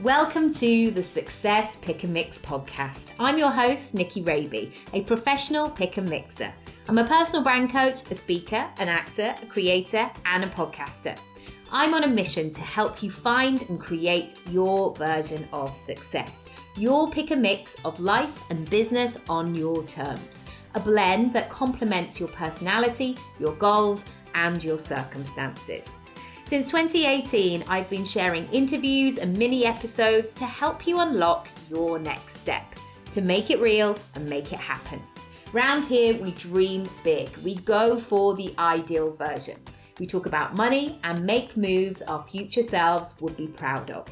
Welcome to the Success Pick and Mix podcast. I'm your host, Nicky Raby, a professional pick and mixer. I'm a personal brand coach, a speaker, an actor, a creator, and a podcaster. I'm on a mission to help you find and create your version of success. Your pick and mix of life and business on your terms. A blend that complements your personality, your goals, and your circumstances. Since 2018, I've been sharing interviews and mini episodes to help you unlock your next step, to make it real and make it happen. Round here, we dream big. We go for the ideal version. We talk about money and make moves our future selves would be proud of.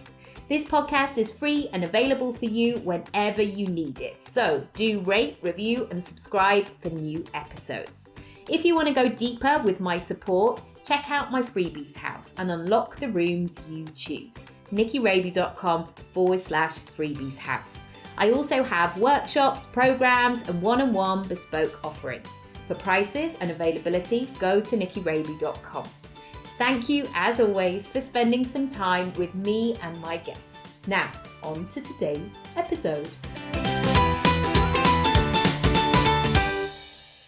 This podcast is free and available for you whenever you need it. So do rate, review, and subscribe for new episodes. If you want to go deeper with my support, check out my freebies house and unlock the rooms you choose. nickyraby.com/freebies house. I also have workshops, programs, and one-on-one bespoke offerings. For prices and availability, go to nickyraby.com. Thank you, as always, for spending some time with me and my guests. Now, on to today's episode.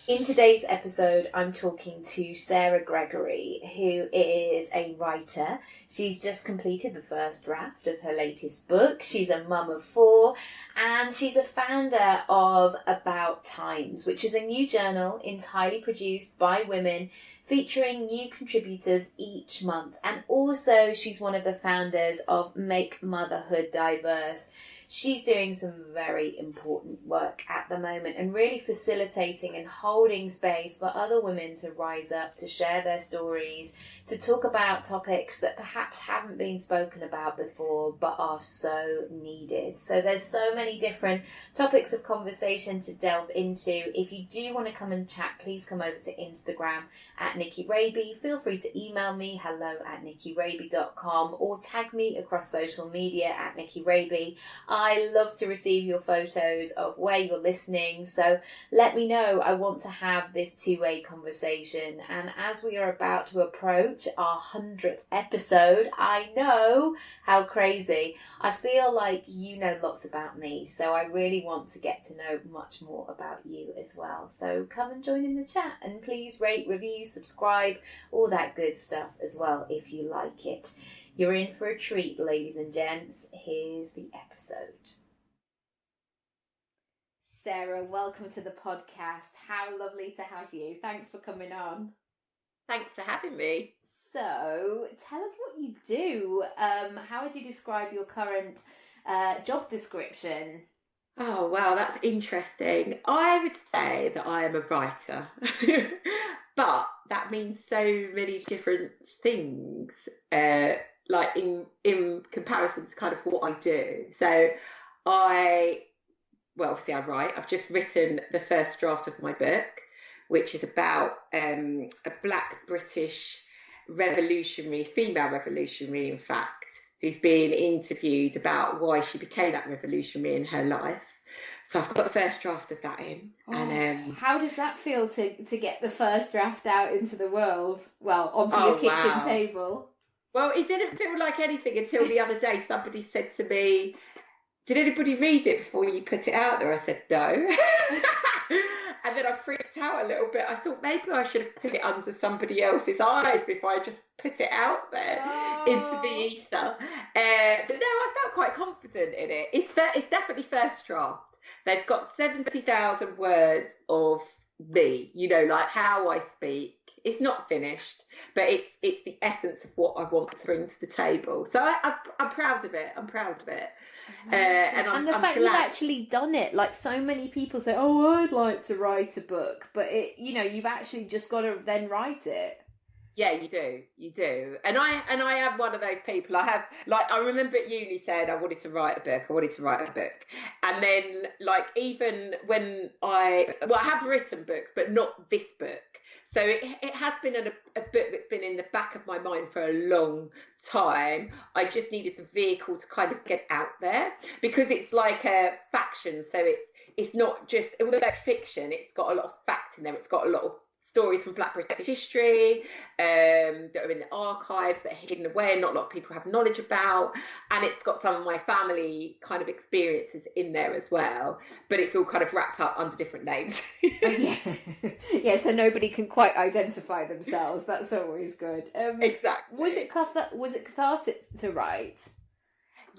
In today's episode, I'm talking to Sarah Gregory, who is a writer. She's just completed the first draft of her latest book. She's a mum of 4, and she's a founder of About Times, which is a new journal entirely produced by women, featuring new contributors each month. And also, she's one of the founders of Make Motherhood Diverse. She's doing some very important work at the moment and really facilitating and holding space for other women to rise up, to share their stories, to talk about topics that perhaps haven't been spoken about before but are so needed. So there's so many different topics of conversation to delve into. If you do want to come and chat, please come over to Instagram at Nicky Raby. Feel free to email me hello@nickyraby.com or tag me across social media at Nicky Raby. I love to receive your photos of where you're listening, so let me know. I want to have this two-way conversation, and as we are about to approach our 100th episode, I know how crazy. I feel like you know lots about me, so I really want to get to know much more about you as well. So come and join in the chat, and please rate, review, subscribe, all that good stuff as well if you like it. You're in for a treat, ladies and gents. Here's the episode. Sarah, welcome to the podcast. How lovely to have you. Thanks for coming on. Thanks for having me. So, tell us what you do. How would you describe your current job description? Oh, wow, that's interesting. I would say that I am a writer, but that means so many different things, like in comparison to kind of what I do. So obviously I write. I've just written the first draft of my book, which is about a Black British female revolutionary, in fact, who's being interviewed about why she became that revolutionary in her life. So I've got the first draft of that in. And how does that feel to get the first draft out into the world? Well, onto your kitchen table. Well, it didn't feel like anything until the other day somebody said to me, "Did anybody read it before you put it out there?" I said, "No." And then I freaked out a little bit. I thought maybe I should have put it under somebody else's eyes before I just put it out there into the ether. But no, I felt quite confident in it. It's definitely first draft. They've got 70,000 words of me, like how I speak. It's not finished, but it's the essence of what I want to bring to the table. So I'm proud of it. I'm proud of it. And the fact you've actually done it, like so many people say, "Oh, I'd like to write a book," but you've actually just got to then write it. Yeah, you do. And I am one of those people. I remember at uni saying I wanted to write a book. And then even when I have written books, but not this book. So it has been a book that's been in the back of my mind for a long time. I just needed the vehicle to kind of get out there, because it's like a faction. So it's not just, although it's fiction, it's got a lot of fact in there. It's got a lot of stories from Black British history that are in the archives that are hidden away, not a lot of people have knowledge about, and it's got some of my family kind of experiences in there as well, but it's all kind of wrapped up under different names. Yeah, so nobody can quite identify themselves. That's always good. Exactly. Was it cathartic to write?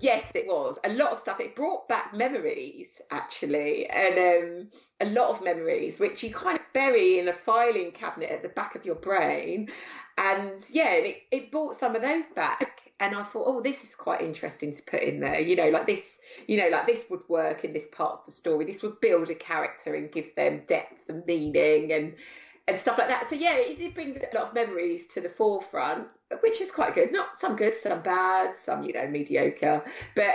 Yes, it was. A lot of stuff. It brought back memories, actually, and a lot of memories, which you kind of bury in a filing cabinet at the back of your brain. And yeah, it brought some of those back. And I thought, oh, this is quite interesting to put in there. Like this would work in this part of the story. This would build a character and give them depth and meaning and stuff like that. So yeah, it did bring a lot of memories to the forefront, which is quite good. Not some good, some bad, some mediocre. But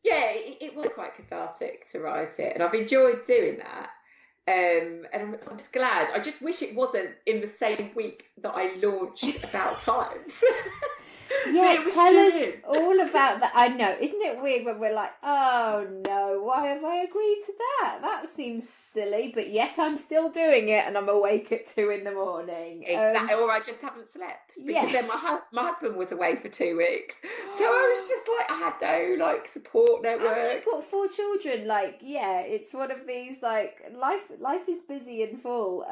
yeah, it was quite cathartic to write it, and I've enjoyed doing that. And I'm just glad. I just wish it wasn't in the same week that I launched About Times. Yeah, tell us all about that. I know, isn't it weird when we're like, oh no, why have I agreed to that? That seems silly, but yet I'm still doing it, and I'm awake at 2 a.m. Exactly, or I just haven't slept because then my husband was away for 2 weeks, so I was just like, I had no support network. And you've got 4 children. It's one of these life is busy and full.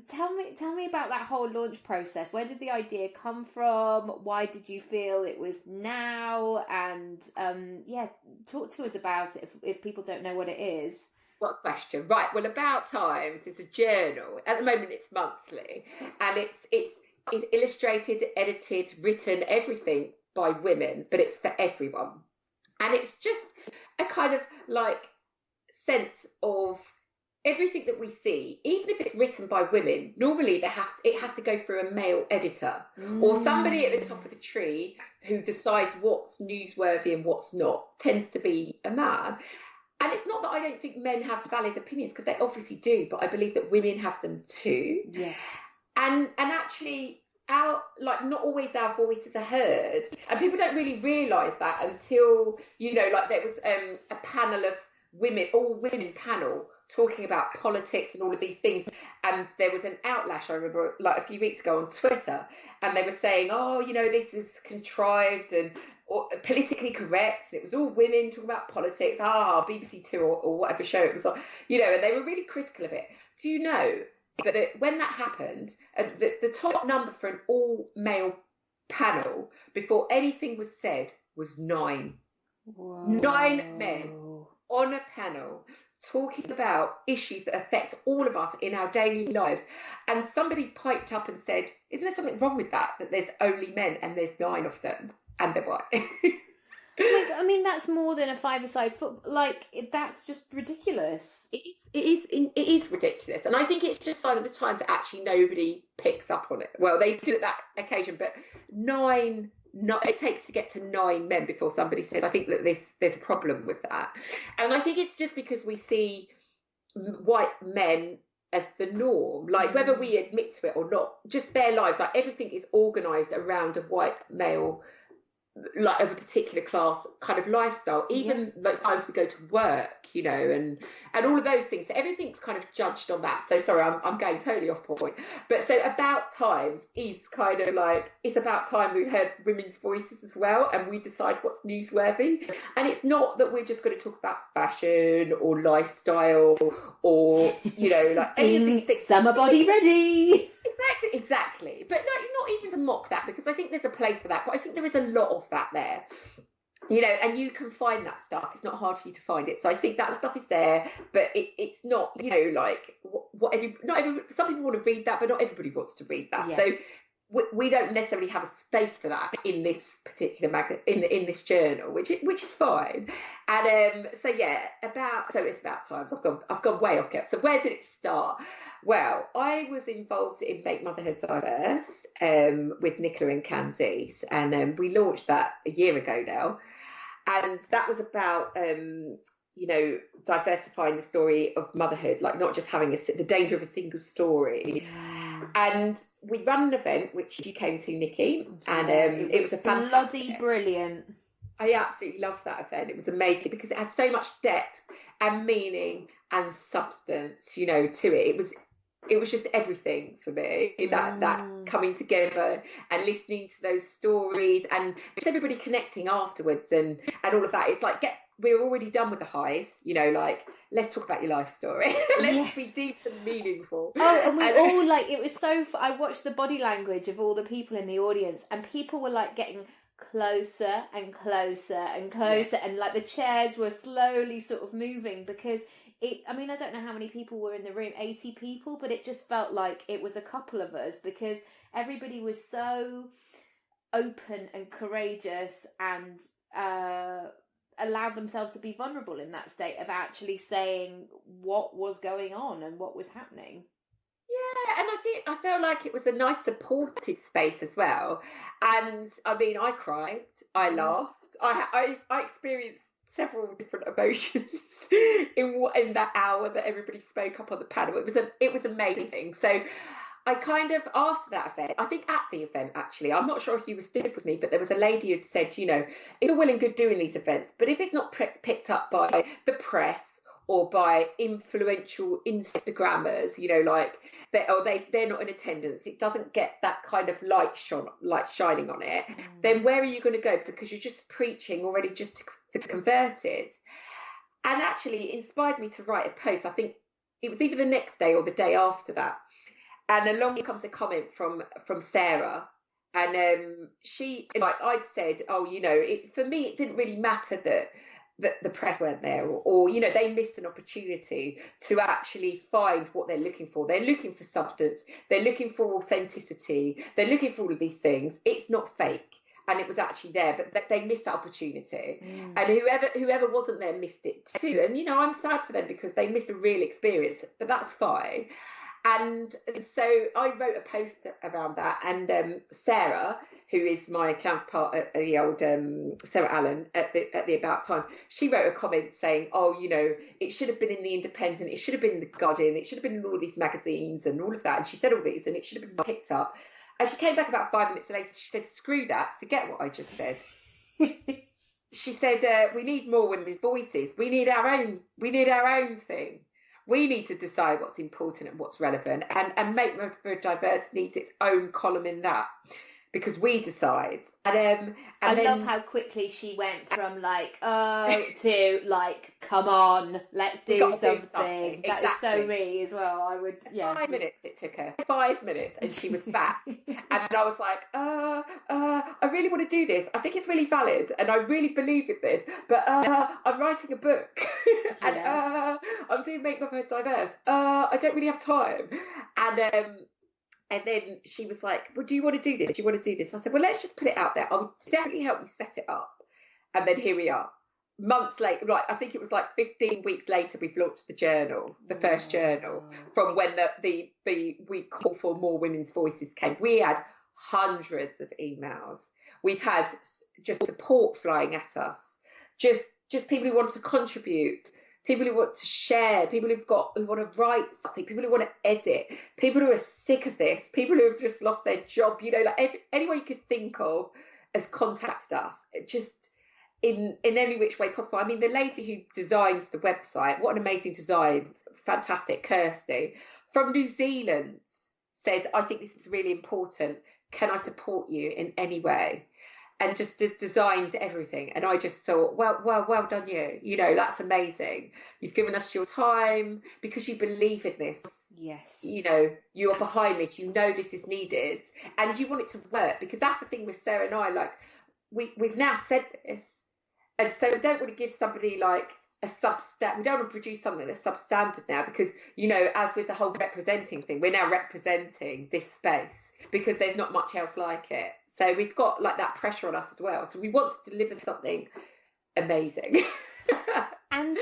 Tell me about that whole launch process. Where did the idea come from? Why did you feel it was now? And talk to us about it if people don't know what it is. What a question. Right, well, About Times is a journal. At the moment it's monthly, and it's illustrated, edited, written, everything by women, but it's for everyone. And it's just a kind of sense of everything that we see, even if it's written by women. Normally it has to go through a male editor or somebody at the top of the tree who decides what's newsworthy and what's not. Tends to be a man. And it's not that I don't think men have valid opinions, because they obviously do, but I believe that women have them too. Yes. And actually not always our voices are heard, and people don't really realise that until there was a panel of all women panel talking about politics and all of these things, and there was an outlash, I remember, a few weeks ago on Twitter, and they were saying, this is contrived and politically correct, and it was all women talking about politics, BBC Two or whatever show it was on, and they were really critical of it. Do you know that when that happened, the top number for an all-male panel before anything was said was 9. Whoa. 9 men on a panel talking about issues that affect all of us in our daily lives. And somebody piped up and said, isn't there something wrong with that there's only men and there's 9 of them and they're white? I mean, that's more than a 5-a-side football. That's just ridiculous. It is ridiculous. And I think it's just sign of the times that actually nobody picks up on it. Well, they did at that occasion, but 9... it takes to get to 9 men before somebody says, I think that there's a problem with that. And I think it's just because we see white men as the norm, whether we admit to it or not, just their lives, everything is organised around a white male, of a particular class kind of lifestyle, even those times we go to work, and all of those things. So everything's kind of judged on that. So sorry, I'm going totally off point. But so About Times is kind of it's about time we heard women's voices as well, and we decide what's newsworthy. And it's not that we're just going to talk about fashion or lifestyle or any of these things. Summer body ready. Exactly. But not even to mock that, because I think there's a place for that. But I think there is a lot of that there. And you can find that stuff. It's not hard for you to find it. So I think that stuff is there, but it's not, some people want to read that, but not everybody wants to read that. Yeah. So we don't necessarily have a space for that in this particular in this journal, which is fine. And it's About Times. I've gone way off kept. So where did it start? Well, I was involved in Make Motherhood Diverse with Nicola and Candice, and we launched that a year ago now. And that was about, diversifying the story of motherhood, not just having the danger of a single story. Yeah. And we ran an event, which you came to, Nicky, and it was a fantastic, bloody brilliant. I absolutely loved that event. It was amazing because it had so much depth and meaning and substance, to it. just everything for me, that coming together and listening to those stories and just everybody connecting afterwards and all of that. It's like, we're already done with the highs, you know, like, let's talk about your life story. Let's be deep and meaningful. Oh, and we all, like, it was so I watched the body language of all the people in the audience, and people were like getting closer and closer and closer, and like the chairs were slowly sort of moving, because I mean, I don't know how many people were in the room, 80 people, but it just felt like it was a couple of us, because everybody was so open and courageous and allowed themselves to be vulnerable in that state of actually saying what was going on and what was happening. Yeah, and I felt like it was a nice supported space as well. And I mean, I cried, I laughed, I experienced several different emotions in that hour that everybody spoke up on the panel. It was amazing. So I kind of, after that event, I think at the event actually, I'm not sure if you were still with me, but there was a lady who'd said, you know, it's all well and good doing these events, but if it's not picked up by the press or by influential Instagrammers, you know, like they're not in attendance, it doesn't get that kind of light shining on it, then where are you going to go? Because you're just preaching already just to the converted. And actually it inspired me to write a post. I think it was either the next day or the day after that. And along comes a comment from Sarah. And she, like I'd said, oh, you know, for me, it didn't really matter that the press weren't there, or, you know, they missed an opportunity to actually find what they're looking for. They're looking for substance. They're looking for authenticity. They're looking for all of these things. It's not fake. And it was actually there, but they missed that opportunity. And whoever wasn't there missed it too. And, you know, I'm sad for them because they missed a real experience, but that's fine. And so I wrote a post around that, and Sarah, who is my counterpart at the old Sarah Allen at the About Times, she wrote a comment saying, oh, you know, it should have been in the Independent, it should have been in the Guardian, it should have been in all these magazines and all of that. And she said all these, and it should have been picked up. And she came back about 5 minutes later. She said, screw that, forget what I just said. She said, we need more women's voices. We need our own thing. We need to decide what's important and what's relevant, and Make Motherhood Diverse needs its own column in that, because we decide. And I love how quickly she went from like, oh, to like, come on, let's do something. That is so me as well. I would, 5 minutes it took her. 5 minutes, and she was back. And I was like, I really want to do this. I think it's really valid, and I really believe in this. But I'm writing a book, and I'm doing Make Motherhood Diverse. I don't really have time. And then she was like, well, do you want to do this? Do you want to do this? I said, well, let's just put it out there. I'll definitely help you set it up. And then here we are. Months later, right, I think it was like 15 weeks later, we've launched the journal, the first journal, from when the we call for more women's voices came. We had hundreds of emails. We've had just support flying at us, just people who want to contribute, people who want to share, people who want to write something, people who want to edit, people who are sick of this, people who have just lost their job, you know, like anyone you could think of has contacted us, just in any which way possible. I mean, the lady who designed the website, what an amazing design, fantastic, Kirsty, from New Zealand, says, I think this is really important. Can I support you in any way? And just designed everything. And I just thought, well done you. You know, that's amazing. You've given us your time because you believe in this. Yes. You know, you are behind this. You know this is needed. And you want it to work, because that's the thing with Sarah and I. Like, we've now said this. And so I don't want to give somebody like a substandard. We don't want to produce something that's substandard now, because, you know, as with the whole representing thing, we're now representing this space because there's not much else like it. So we've got like that pressure on us as well. So we want to deliver something amazing. And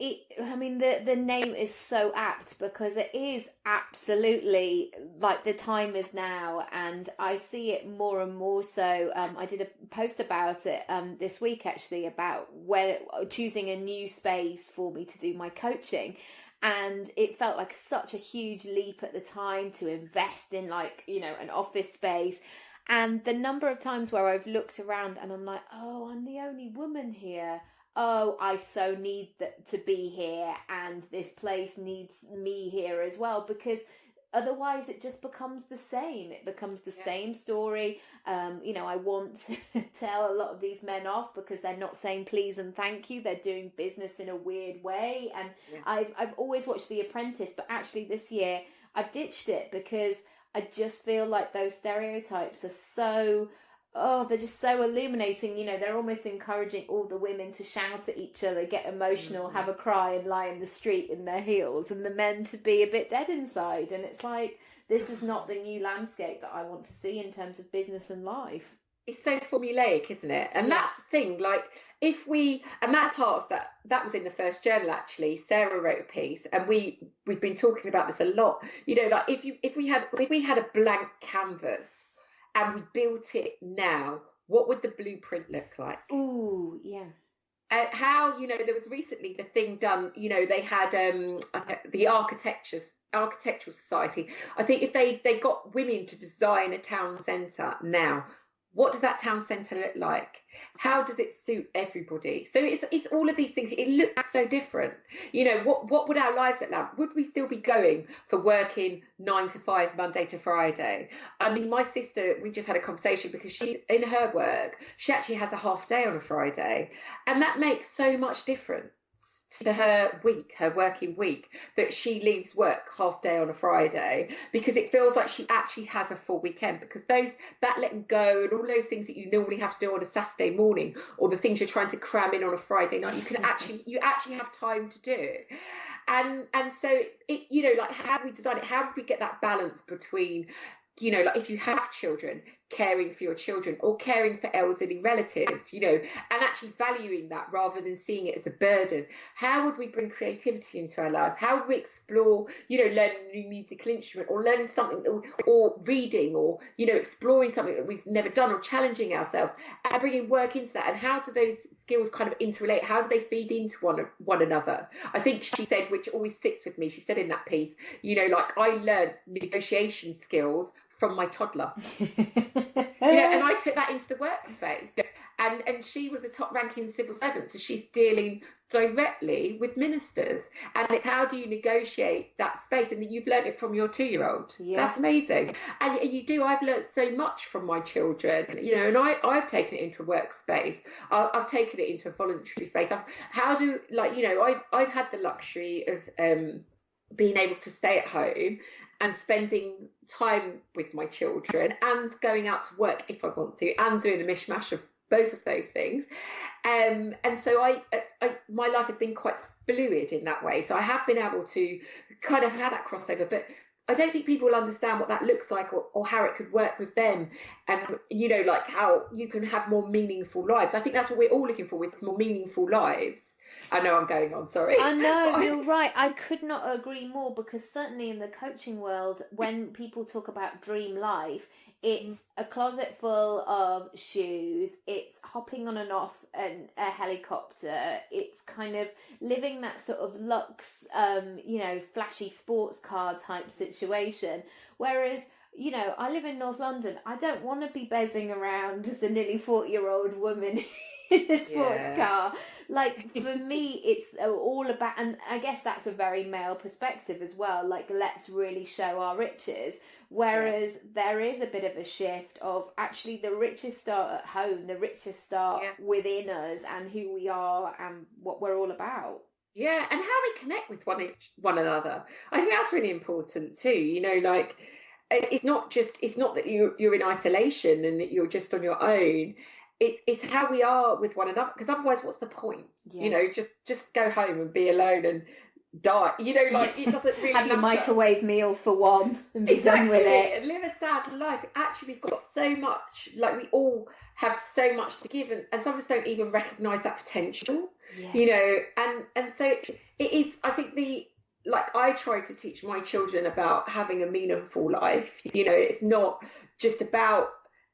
I mean, the name is so apt, because it is absolutely like the time is now, and I see it more and more so. I did a post about it this week actually, about choosing a new space for me to do my coaching. And it felt like such a huge leap at the time to invest in, like, you know, an office space. And the number of times where I've looked around and I'm like, oh, I'm the only woman here. oh, I so need to be here, and this place needs me here as well, because otherwise it just becomes the same. It becomes the same story. I want to tell a lot of these men off because they're not saying please and thank you. They're doing business in a weird way. And I've always watched The Apprentice, but actually this year I've ditched it because I just feel like those stereotypes are so... Oh, they're just so illuminating. They're almost encouraging all the women to shout at each other, get emotional, have a cry, and lie in the street in their heels, and the men to be a bit dead inside. And it's like, this is not the new landscape that I want to see in terms of business and life. It's so formulaic, isn't it? And that's the thing, like, and that's part of that was in the first journal, actually. Sarah wrote a piece, and we've been talking about this a lot. Like if we had a blank canvas and we built it now, what would the blueprint look like? Ooh, yeah. How, there was recently the thing done, they had the Architectural Society. I think if they got women to design a town centre now, what does that town centre look like? How does it suit everybody? So it's all of these things. It looks so different. What would our lives look like? Would we still be going for working 9 to 5, Monday to Friday? I mean, my sister, we just had a conversation because she, in her work, she actually has a half day on a Friday. And that makes so much difference to her working week, that she leaves work half day on a Friday, because it feels like she actually has a full weekend, because that letting go and all those things that you normally have to do on a Saturday morning, or the things you're trying to cram in on a Friday night, you actually have time to do. And so it, like, how do we design it? How do we get that balance between, like, if you have children, caring for your children, or caring for elderly relatives, and actually valuing that rather than seeing it as a burden? How would we bring creativity into our life? How would we explore, learning a new musical instrument, or learning something, or reading, or, exploring something that we've never done, or challenging ourselves, and bringing work into that? And how do those skills kind of interrelate? How do they feed into one another? I think she said, which always sits with me, she said in that piece, like, I learned negotiation skills from my toddler. And I took that into the workspace, and she was a top ranking civil servant, so she's dealing directly with ministers, and it's how do you negotiate that space? And you've learned it from your 2-year-old. That's amazing. And I've learned so much from my children, and I've taken it into a workspace. I've taken it into a voluntary space. I've had the luxury of being able to stay at home and spending time with my children, and going out to work if I want to, and doing a mishmash of both of those things. And so my life has been quite fluid in that way. So I have been able to kind of have that crossover, but I don't think people understand what that looks like, or how it could work with them, and like how you can have more meaningful lives. I think that's what we're all looking for, with more meaningful lives. I know I'm going on, sorry. I know, you're right. I could not agree more, because certainly in the coaching world, when people talk about dream life, it's a closet full of shoes, it's hopping on and off a helicopter, it's kind of living that sort of luxe, flashy sports car type situation. Whereas, I live in North London. I don't want to be bezzing around as a nearly 40-year-old woman in a sports car. Like, for me, it's all about, and I guess that's a very male perspective as well, like, let's really show our riches. Whereas there is a bit of a shift of, actually, the riches start at home, the riches start within us, and who we are and what we're all about. Yeah, and how we connect with one another. I think that's really important too. Like, it's not that you're in isolation and that you're just on your own. It's how we are with one another, because otherwise, what's the point? Just go home and be alone and die. Like, it doesn't really have your microwave meal for one and be done with it, and live a sad life. Actually, we've got so much. Like, we all have so much to give, and some of us don't even recognise that potential. And so it is. I think I try to teach my children about having a meaningful life. It's not just about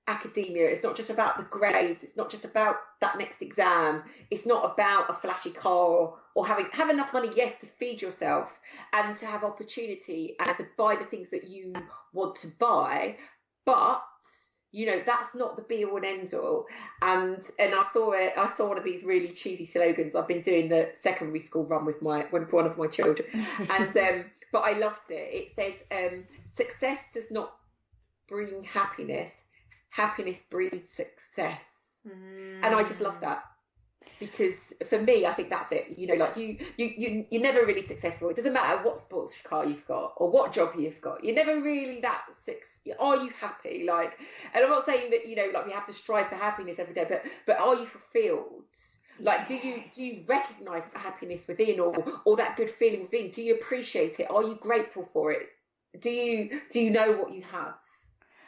academia, it's not just about the grades, it's not just about that next exam, it's not about a flashy car, or have enough money, yes, to feed yourself and to have opportunity and to buy the things that you want to buy, but You know, that's not the be all and end all. And I saw it. I saw one of these really cheesy slogans. I've been doing the secondary school run with one of my children, and but I loved it. It says, "Success does not bring happiness. Happiness breeds success." And I just love that. Because for me, I think that's it. You know, like you're never really successful. It doesn't matter what sports car you've got or what job you've got. You're never really that Are you happy? Like, and I'm not saying that, you know, like we have to strive for happiness every day, but are you fulfilled? Like, do you recognise the happiness within, or that good feeling within? Do you appreciate it? Are you grateful for it? Do you know what you have?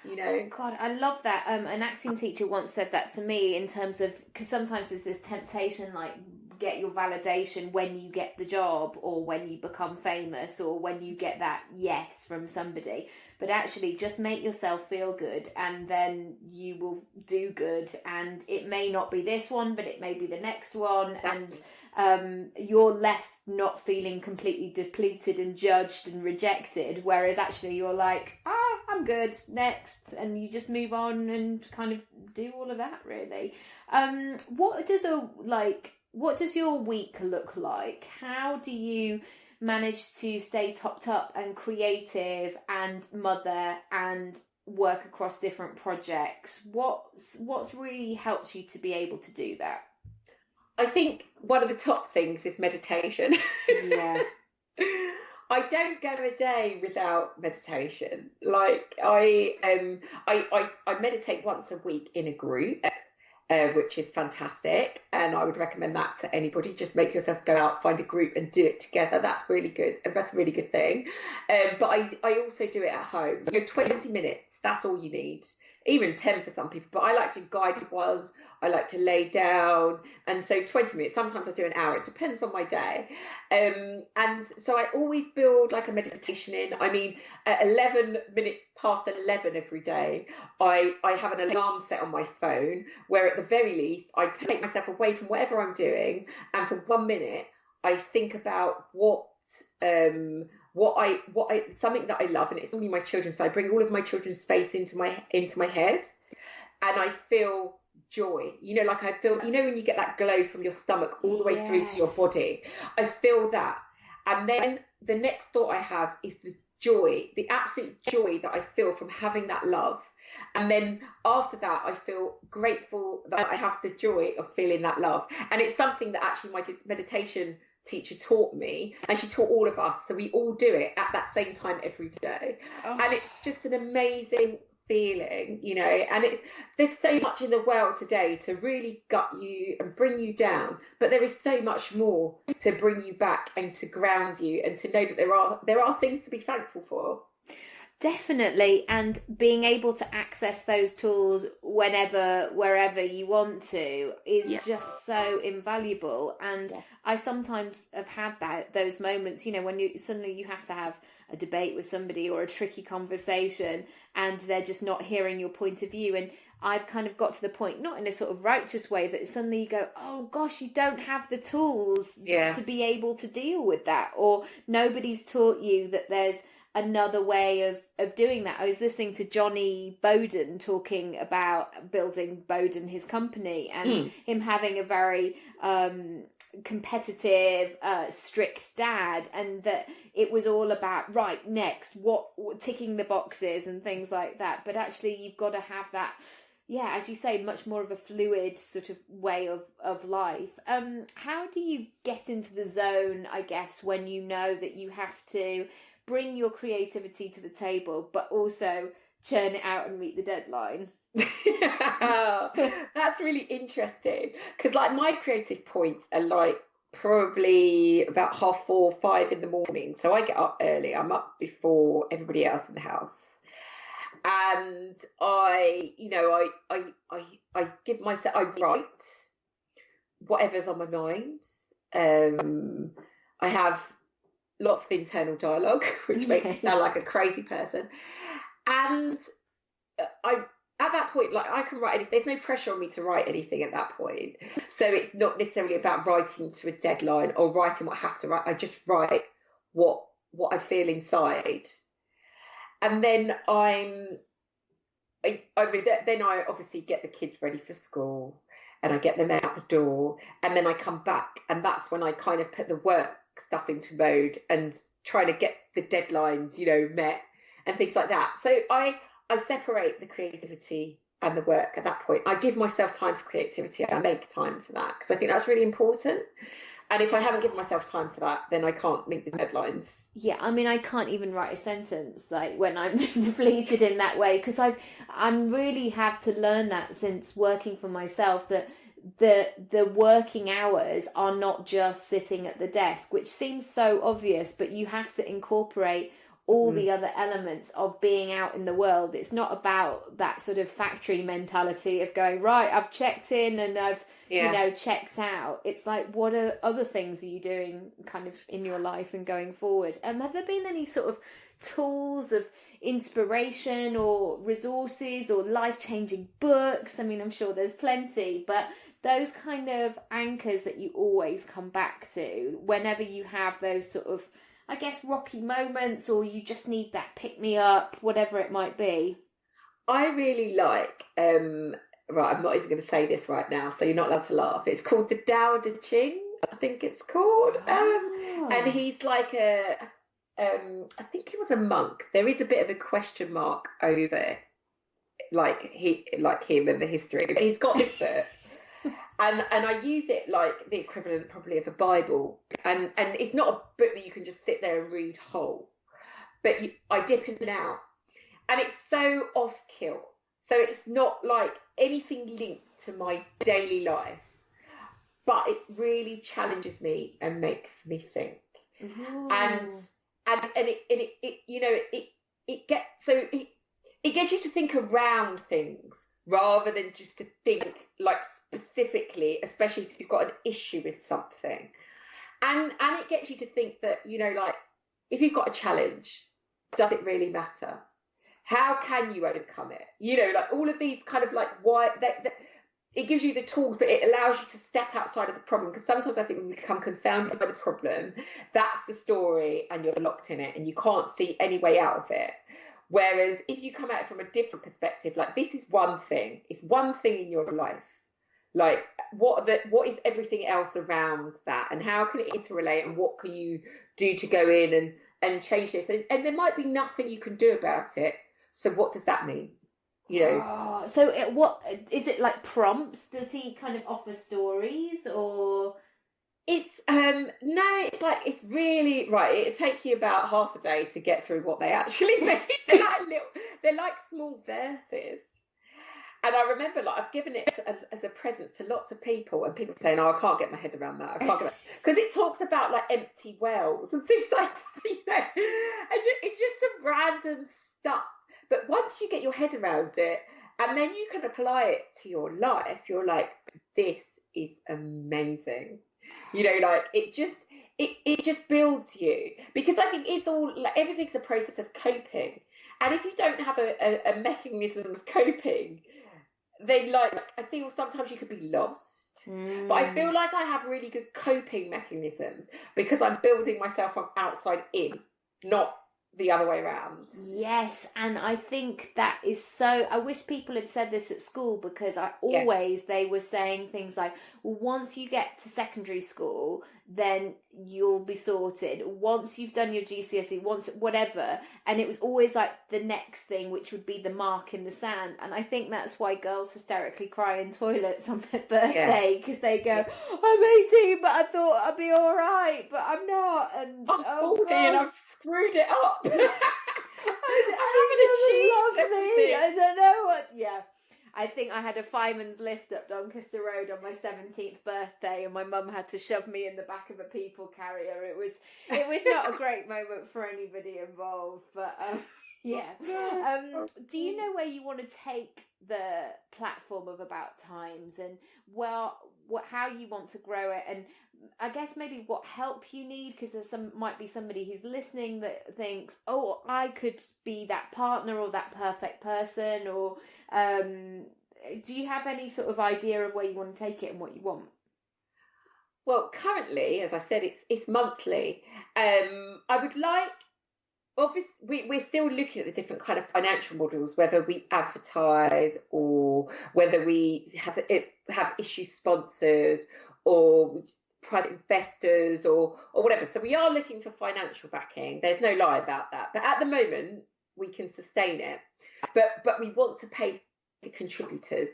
You know, God, I love that. An acting teacher once said that to me, in terms of, because sometimes there's this temptation, like, get your validation when you get the job, or when you become famous, or when you get that yes from somebody. But actually, just make yourself feel good, and then you will do good. And it may not be this one, but it may be the next one. And you're left not feeling completely depleted and judged and rejected, whereas actually you're like, I'm good, next, and you just move on and kind of do all of that, really. What does your week look like? How do you manage to stay topped up and creative and mother and work across different projects? What's really helped you to be able to do that? I think one of the top things is meditation. Yeah. I don't go a day without meditation. Like I meditate once a week in a group, which is fantastic, and I would recommend that to anybody. Just make yourself go out, find a group, and do it together. That's really good. That's a really good thing. But I also do it at home. 20 minutes. That's all you need. Even 10 for some people, but I like to guided ones. I like to lay down, and so 20 minutes. Sometimes I do an hour. It depends on my day, and so I always build like a meditation in. I mean, at 11 minutes past 11 every day, I have an alarm set on my phone where, at the very least, I take myself away from whatever I'm doing, and for 1 minute, I think about something that I love, and it's only my children. So I bring all of my children's face into my head, and I feel joy. You know, like I feel, you know, when you get that glow from your stomach all the way through to your body, I feel that. And then the next thought I have is the joy, the absolute joy that I feel from having that love. And then after that, I feel grateful that I have the joy of feeling that love. And it's something that actually my meditation teacher taught me, and she taught all of us, so we all do it at that same time every day. And it's just an amazing feeling, you know. And there's so much in the world today to really gut you and bring you down, but there is so much more to bring you back and to ground you, and to know that there are things to be thankful for. Definitely, and being able to access those tools whenever, wherever you want to is just so invaluable. And I sometimes have had those moments, you know, when you suddenly have to have a debate with somebody or a tricky conversation, and they're just not hearing your point of view. And I've kind of got to the point, not in a sort of righteous way, that suddenly you go, oh gosh, you don't have the tools to be able to deal with that, or nobody's taught you that there's another way of doing that. I was listening to Johnny Bowden talking about building Bowden, his company, and him having a very competitive, strict dad, and that it was all about, right, next, what ticking the boxes and things like that. But actually you've got to have that, as you say, much more of a fluid sort of way of life. How do you get into the zone, I guess, when you know that you have to bring your creativity to the table, but also churn it out and meet the deadline? That's really interesting, because like my creative points are like probably about 4:30, 5 in the morning. So I get up early. I'm up before everybody else in the house, and I give myself, I write whatever's on my mind. I have lots of internal dialogue, which makes me sound like a crazy person. And at that point, like, I can write anything. There's no pressure on me to write anything at that point. So it's not necessarily about writing to a deadline or writing what I have to write. I just write what I feel inside. And then I'm then I obviously get the kids ready for school and I get them out the door, and then I come back, and that's when I kind of put the work stuff into mode and trying to get the deadlines, met and things like that. So I separate the creativity and the work at that point. I give myself time for creativity. I make time for that because I think that's really important. And if I haven't given myself time for that, then I can't meet the deadlines. Yeah, I mean, I can't even write a sentence like when I'm depleted in that way, because I'm really had to learn that since working for myself, that the working hours are not just sitting at the desk, which seems so obvious, but you have to incorporate all the other elements of being out in the world. It's not about that sort of factory mentality of going, right, I've checked in and I've checked out. It's like, what are other things are you doing kind of in your life and going forward? Have there been any sort of tools of inspiration or resources or life-changing books? I mean, I'm sure there's plenty, but those kind of anchors that you always come back to whenever you have those sort of, I guess, rocky moments, or you just need that pick-me-up, whatever it might be. I really like, right, I'm not even going to say this right now, so you're not allowed to laugh. It's called the Tao Te Ching, I think it's called. And he's like I think he was a monk. There is a bit of a question mark over like him and the history, but he's got this book. And I use it like the equivalent probably of a Bible. And it's not a book that you can just sit there and read whole. But I dip in and out. And it's so off-kill. So it's not like anything linked to my daily life. But it really challenges me and makes me think. Ooh. And it gets you to think around things rather than just to think like specifically, especially if you've got an issue with something. And it gets you to think that, like, if you've got a challenge, does it really matter? How can you overcome it? Like all of these kind of like why it gives you the tools, but it allows you to step outside of the problem. Because sometimes I think when we become confounded by the problem, that's the story and you're locked in it and you can't see any way out of it. Whereas if you come at it from a different perspective, like this is one thing, it's one thing in your life. Like what is everything else around that, and how can it interrelate, and what can you do to go in and change this? And there might be nothing you can do about it. So what does that mean? So what is it, like prompts? Does he kind of offer stories, or? It's no, it's like, it's really right. It'll take you about half a day to get through what they actually mean. They're like small verses. And I remember, like, I've given it as a present to lots of people, and people saying, "Oh, I can't get my head around that. I can't get because it talks about like empty wells and things like that, And it's just some random stuff. But once you get your head around it, and then you can apply it to your life, you're like, this is amazing. Like it just builds you, because I think it's all like everything's a process of coping, and if you don't have a mechanism of coping, then like I feel sometimes you could be lost. But I feel like I have really good coping mechanisms because I'm building myself from outside in, not the other way around. Yes, and I think that is so, I wish people had said this at school, because they were saying things like, well, once you get to secondary school, then you'll be sorted. Once you've done your GCSE, once whatever, and it was always like the next thing, which would be the mark in the sand. And I think that's why girls hysterically cry in toilets on their birthday, because they go, I'm 18, but I thought I'd be all right, but I'm not. And I'm 40 and I've screwed it up. I haven't achieved everything. I don't know what. Yeah, I think I had a fireman's lift up Doncaster Road on my 17th birthday, and my mum had to shove me in the back of a people carrier. It was not a great moment for anybody involved, but yeah. Do you know where you want to take the platform of About Times, and how you want to grow it, and I guess maybe what help you need, because might be somebody who's listening that thinks, oh, I could be that partner or that perfect person, or do you have any sort of idea of where you want to take it and what you want? Well, currently, as I said, it's monthly. I would like obviously we're still looking at the different kind of financial models, whether we advertise or whether we have issues sponsored or private investors or whatever. So we are looking for financial backing. There's no lie about that. But at the moment, we can sustain it. But we want to pay the contributors.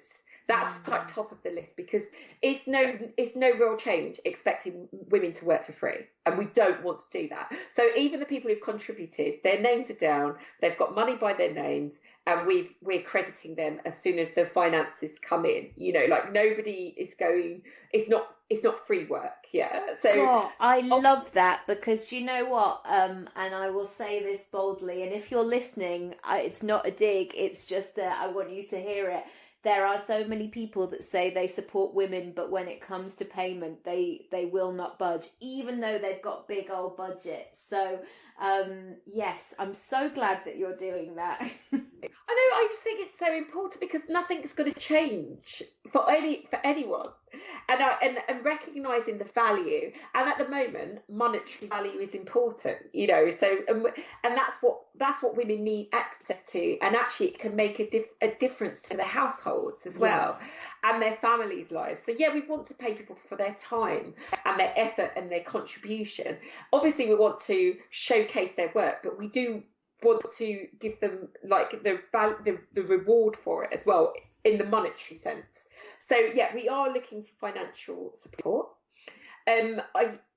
That's like top of the list, because it's no real change expecting women to work for free, and we don't want to do that. So even the people who've contributed, their names are down, they've got money by their names, and we're crediting them as soon as the finances come in. You know, like nobody is going. It's not free work. Yeah. So God, I love that, because you know what, and I will say this boldly, and if you're listening, it's not a dig, it's just that I want you to hear it. There are so many people that say they support women, but when it comes to payment, they will not budge, even though they've got big old budgets. So, yes, I'm so glad that you're doing that. I know. I just think it's so important, because nothing's going to change for anyone, and recognizing the value. And at the moment, monetary value is important. You know, so and that's what women need access to, and actually it can make a difference to their households as well. Yes. And their families' lives. So yeah, we want to pay people for their time and their effort and their contribution. Obviously, we want to showcase their work, but we do want to give them like the reward for it as well, in the monetary sense. So yeah, we are looking for financial support.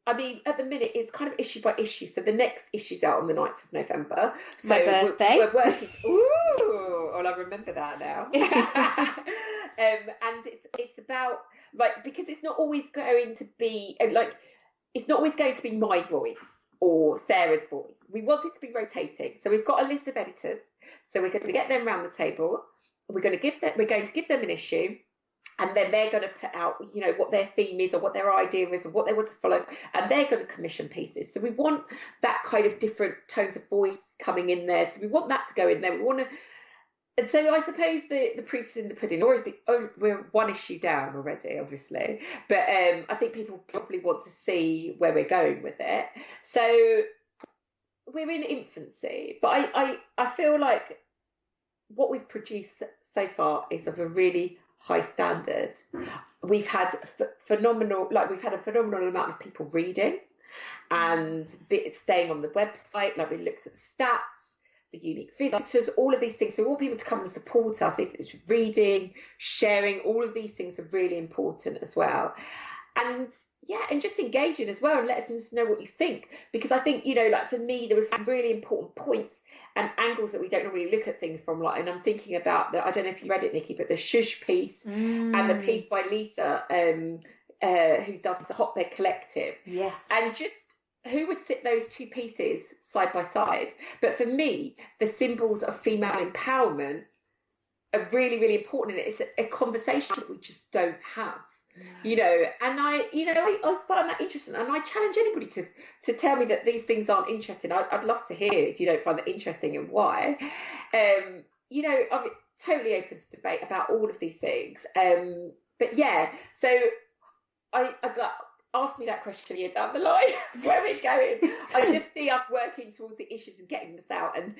I mean, at the minute, it's kind of issue by issue. So the next issue's out on the 9th of November. So my birthday. We're working. Ooh, well, I remember that now. And it's about, like, because it's not always going to be my voice or Sarah's voice. We want it to be rotating. So we've got a list of editors. So we're going to get them around the table. We're going to give them an issue. And then they're going to put out, you know, what their theme is or what their idea is or what they want to follow. And they're going to commission pieces. So we want that kind of different tones of voice coming in there. So we want that to go in there. We want to. And so I suppose the proof is in the pudding. Or is it? Oh, we're one issue down already, obviously. But I think people probably want to see where we're going with it. So we're in infancy. But I feel like what we've produced so far is of a really high standard. We've had a phenomenal amount of people reading and staying on the website. Like, we looked at the stats, the unique visitors, all of these things. So we want people to come and support us. If it's reading, sharing, all of these things are really important as well. And yeah, and just engaging as well, and let us know what you think. Because I think, you know, like for me, there was some really important points and angles that we don't normally look at things from. Like, and I'm thinking about I don't know if you read it, Nicky, but the Shush piece and the piece by Lisa, who does the Hotbed Collective. Yes. And just who would sit those two pieces side by side? But for me, the symbols of female empowerment are really, really important. And it's a conversation that we just don't have. You know, and I find that interesting, and I challenge anybody to tell me that these things aren't interesting. I'd love to hear if you don't find that interesting and why. You know, I'm totally open to debate about all of these things. But yeah, so I'd like, ask me that question here down the line where we're going. I just see us working towards the issues and getting this out, and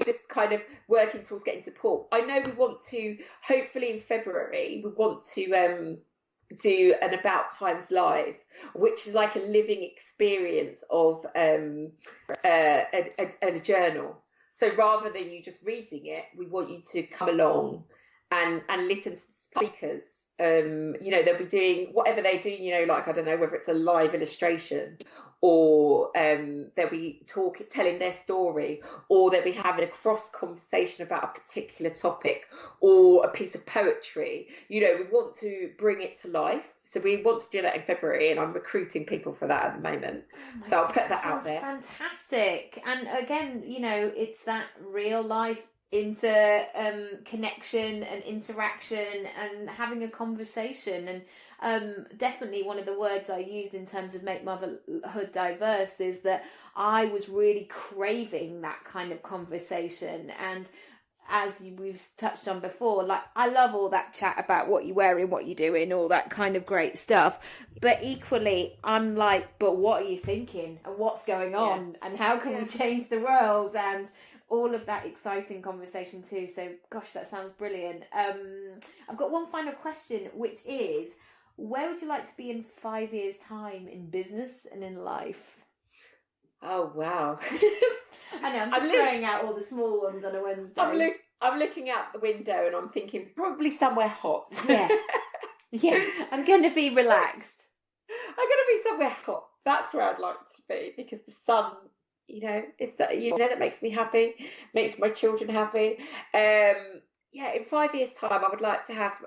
just kind of working towards getting support. I know we want to, hopefully in February, we want to do an About Times Live, which is like a living experience of a journal. So rather than you just reading it, we want you to come along and listen to the speakers. You know, they'll be doing whatever they do, you know, like, I don't know, whether it's a live illustration or they'll be telling their story, or they'll be having a cross conversation about a particular topic or a piece of poetry. You know, we want to bring it to life. So we want to do that in February, and I'm recruiting people for that at the moment. So I'll put that out there. Fantastic. And again, you know, it's that real life connection and interaction and having a conversation. And definitely one of the words I used in terms of make motherhood diverse is that I was really craving that kind of conversation. And we've touched on before, like I love all that chat about what you're wearing, what you're doing, all that kind of great stuff. But equally, I'm like, but what are you thinking, and what's going on, and how can we change the world, and all of that exciting conversation too. So, gosh, that sounds brilliant. I've got one final question, which is, where would you like to be in 5 years' time in business and in life? Oh, wow. I know, I'm just throwing out all the small ones on a Wednesday. I'm looking out the window and I'm thinking probably somewhere hot. Yeah, I'm going to be relaxed. I'm going to be somewhere hot. That's where I'd like to be, because the sun, that makes me happy, makes my children happy. In 5 years' time, I would like to have,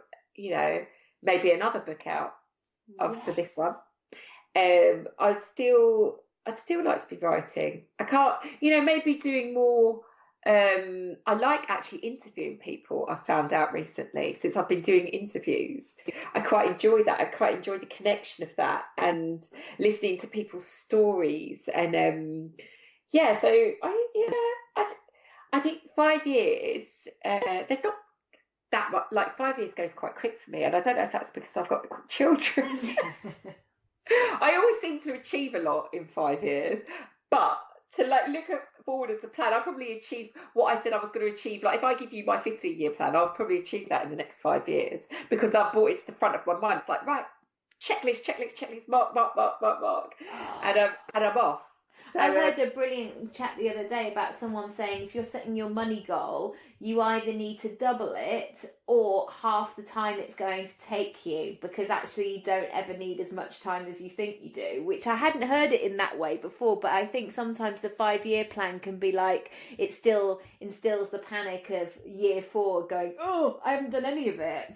maybe another book out after this one. I'd still like to be writing. I can't, maybe doing more. I like actually interviewing people. I've found out recently, since I've been doing interviews, I quite enjoy that. I quite enjoy the connection of that and listening to people's stories. And so I think 5 years. There's not that much. Like 5 years goes quite quick for me, and I don't know if that's because I've got children. I always seem to achieve a lot in 5 years, but to look forward as a plan, I'll probably achieve what I said I was going to achieve. Like if I give you my 15-year plan, I'll probably achieve that in the next 5 years, because I've brought it to the front of my mind. It's like, right, checklist, mark, and I'm off. So, I heard a brilliant chat the other day about someone saying, if you're setting your money goal, you either need to double it or half the time it's going to take you, because actually you don't ever need as much time as you think you do, which I hadn't heard it in that way before. But I think sometimes the 5-year plan can be like, it still instills the panic of year 4 going, oh, I haven't done any of it.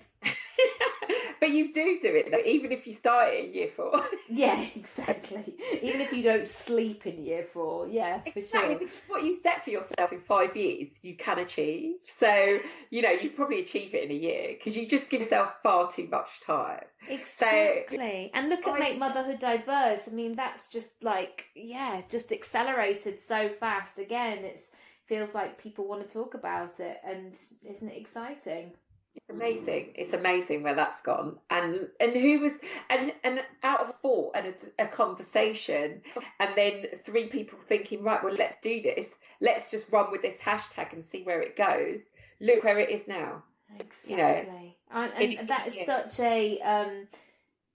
But you do it though, even if you start it in year 4. Yeah, exactly. Even if you don't sleep in year 4, yeah, for exactly, sure. Because what you set for yourself in 5 years, you can achieve. So, you probably achieve it in a year, because you just give yourself far too much time. Exactly. And look at Make Motherhood Diverse. I mean, that's just just accelerated so fast. Again, it feels like people want to talk about it, and isn't it exciting? It's amazing. It's amazing where that's gone. And who was and out of a thought and a conversation, and then 3 people thinking, right, well, let's do this. Let's just run with this hashtag and see where it goes. Look where it is now. Exactly. And that is such a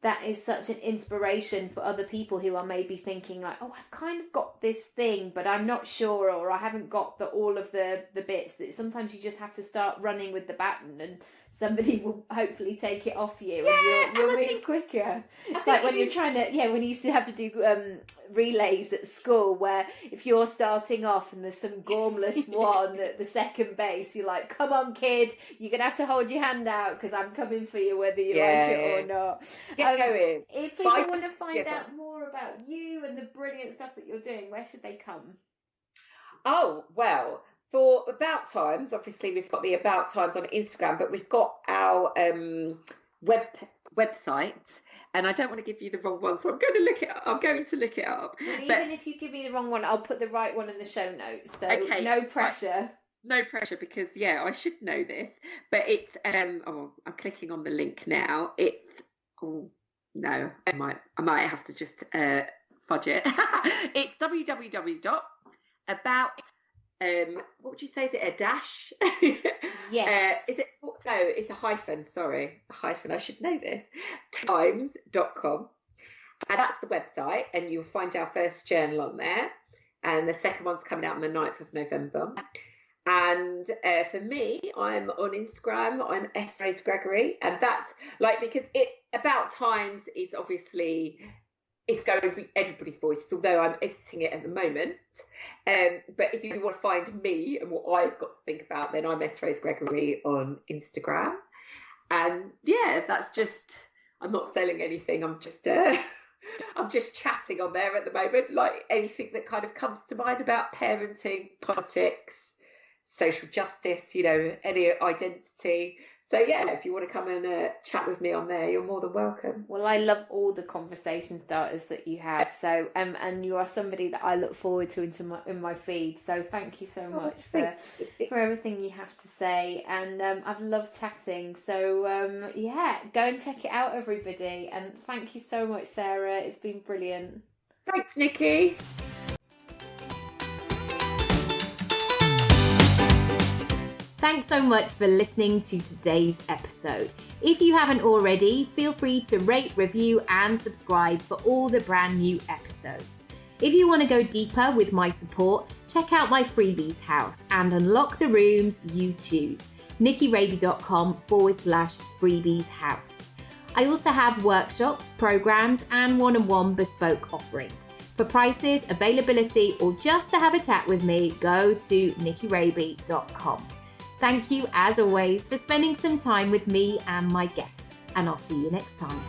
that is such an inspiration for other people who are maybe thinking like, oh, I've kind of got this thing, but I'm not sure, or I haven't got all of the bits. That sometimes you just have to start running with the baton, and somebody will hopefully take it off you, and you'll move quicker. It's like when you're trying to, when you used to have to do relays at school, where if you're starting off and there's some gormless one at the second base, you're like, come on, kid, you're going to have to hold your hand out, because I'm coming for you whether you like it or not. Get going. If people want to find out more about you and the brilliant stuff that you're doing, where should they come? Oh, well, for About Times, obviously we've got the About Times on Instagram, but we've got our website, and I don't want to give you the wrong one, so I'm going to look it up. Well, even if you give me the wrong one, I'll put the right one in the show notes. So no pressure. Right. No pressure, because I should know this, but it's I'm clicking on the link now. It's no, I might have to just fudge it. It's www.about. What would you say? Is it a dash? Yes. Is it? No, it's a hyphen. Sorry, a hyphen. I should know this. Times.com, and that's the website, and you'll find our first journal on there, and the second one's coming out on the 9th of November. And for me, I'm on Instagram. I'm Gregory, and that's because About Times is obviously, it's going to be everybody's voice, although I'm editing it at the moment. But if you want to find me and what I've got to think about, then I'm Gregory on Instagram. And that's just, I'm not selling anything. I'm just chatting on there at the moment, like anything that kind of comes to mind about parenting, politics, social justice, any identity. So yeah, if you want to come and chat with me on there, you're more than welcome. Well, I love all the conversation starters that you have. So, and you are somebody that I look forward to in my feed. So, thank you so much for everything you have to say. And I've loved chatting. So, yeah, go and check it out, everybody. And thank you so much, Sarah. It's been brilliant. Thanks, Nikki. Thanks so much for listening to today's episode. If you haven't already, feel free to rate, review, and subscribe for all the brand new episodes. If you want to go deeper with my support, check out my freebies house and unlock the rooms you choose. nickyraby.com/freebies house. I also have workshops, programs, and one-on-one bespoke offerings. For prices, availability, or just to have a chat with me, go to nickyraby.com. Thank you, as always, for spending some time with me and my guests, and I'll see you next time.